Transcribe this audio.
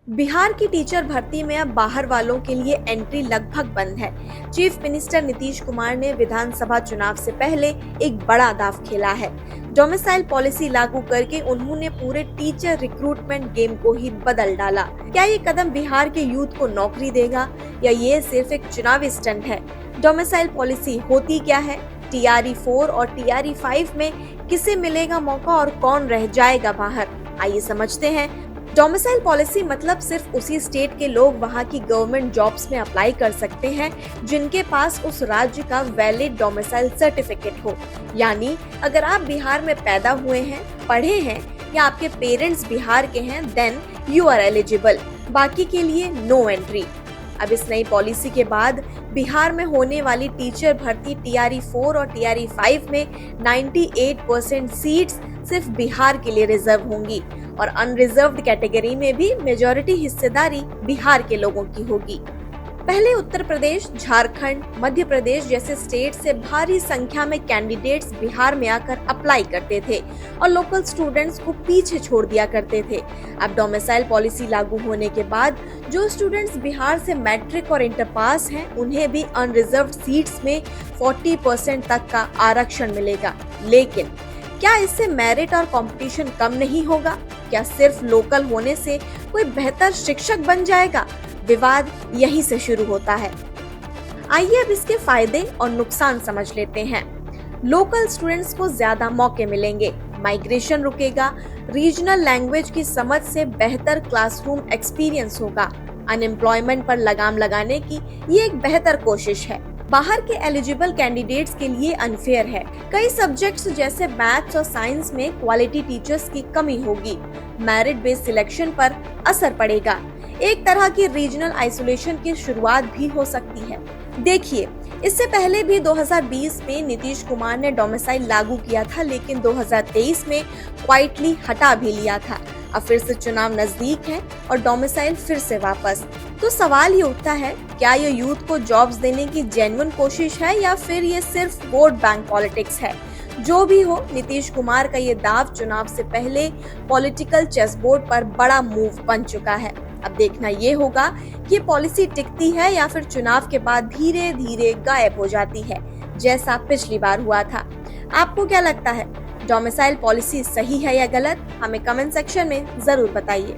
बिहार की टीचर भर्ती में अब बाहर वालों के लिए एंट्री लगभग बंद है। चीफ मिनिस्टर नीतीश कुमार ने विधानसभा चुनाव से पहले एक बड़ा दांव खेला है। डोमिसाइल पॉलिसी लागू करके उन्होंने पूरे टीचर रिक्रूटमेंट गेम को ही बदल डाला। क्या ये कदम बिहार के यूथ को नौकरी देगा या ये सिर्फ एक चुनावी स्टंट है? डोमिसाइल पॉलिसी होती क्या है? TRE 4 और TRE 5 में किसे मिलेगा मौका और कौन रह जाएगा बाहर? आइए समझते हैं। डोमिसाइल पॉलिसी मतलब सिर्फ उसी स्टेट के लोग वहाँ की गवर्नमेंट जॉब्स में अप्लाई कर सकते हैं जिनके पास उस राज्य का वैलिड डोमिसाइल सर्टिफिकेट हो। यानी अगर आप बिहार में पैदा हुए हैं, पढ़े हैं या आपके पेरेंट्स बिहार के हैं, देन यू आर एलिजिबल। बाकी के लिए नो एंट्री। अब इस नई पॉलिसी के बाद बिहार में होने वाली टीचर भर्ती TRE 4 और TRE 5 में 98% सीट्स सिर्फ बिहार के लिए रिजर्व होंगी और अनरिजर्व्ड कैटेगरी में भी मेजॉरिटी हिस्सेदारी बिहार के लोगों की होगी। पहले उत्तर प्रदेश, झारखंड, मध्य प्रदेश जैसे स्टेट से भारी संख्या में कैंडिडेट्स बिहार में आकर अप्लाई करते थे और लोकल स्टूडेंट्स को पीछे छोड़ दिया करते थे। अब डोमिसाइल पॉलिसी लागू होने के बाद जो स्टूडेंट्स बिहार से मैट्रिक और इंटर पास हैं, उन्हें भी अनरिजर्व्ड सीट्स में 40% तक का आरक्षण मिलेगा। लेकिन क्या इससे मेरिट और कंपटीशन कम नहीं होगा? क्या सिर्फ लोकल होने से कोई बेहतर शिक्षक बन जाएगा? विवाद यहीं से शुरू होता है। आइए अब इसके फायदे और नुकसान समझ लेते हैं। लोकल स्टूडेंट्स को ज्यादा मौके मिलेंगे, माइग्रेशन रुकेगा, रीजनल लैंग्वेज की समझ से बेहतर क्लासरूम एक्सपीरियंस होगा, अनएम्प्लॉयमेंट पर लगाम लगाने की ये एक बेहतर कोशिश है। बाहर के एलिजिबल कैंडिडेट्स के लिए अनफेयर है। कई सब्जेक्ट्स जैसे मैथ्स और साइंस में क्वालिटी टीचर्स की कमी होगी। मेरिट बेस्ड सिलेक्शन पर असर पड़ेगा। एक तरह की रीजनल आइसोलेशन की शुरुआत भी हो सकती है। देखिए, इससे पहले भी 2020 में नीतीश कुमार ने डोमिसाइल लागू किया था, लेकिन 2023 में क्वाइटली हटा भी लिया था। अब फिर से चुनाव नजदीक है और डोमिसाइल फिर से वापस। तो सवाल ये उठता है, क्या ये यूथ को जॉब्स देने की जेन्युइन कोशिश है या फिर ये सिर्फ वोट बैंक पॉलिटिक्स है? जो भी हो, नीतीश कुमार का ये दाव चुनाव से पहले पॉलिटिकल चेस बोर्ड पर बड़ा मूव बन चुका है। अब देखना ये होगा कि ये पॉलिसी टिकती है या फिर चुनाव के बाद धीरे धीरे गायब हो जाती है, जैसा पिछली बार हुआ था। आपको क्या लगता है, डोमिसाइल पॉलिसी सही है या गलत? हमें कमेंट सेक्शन में जरूर बताइए।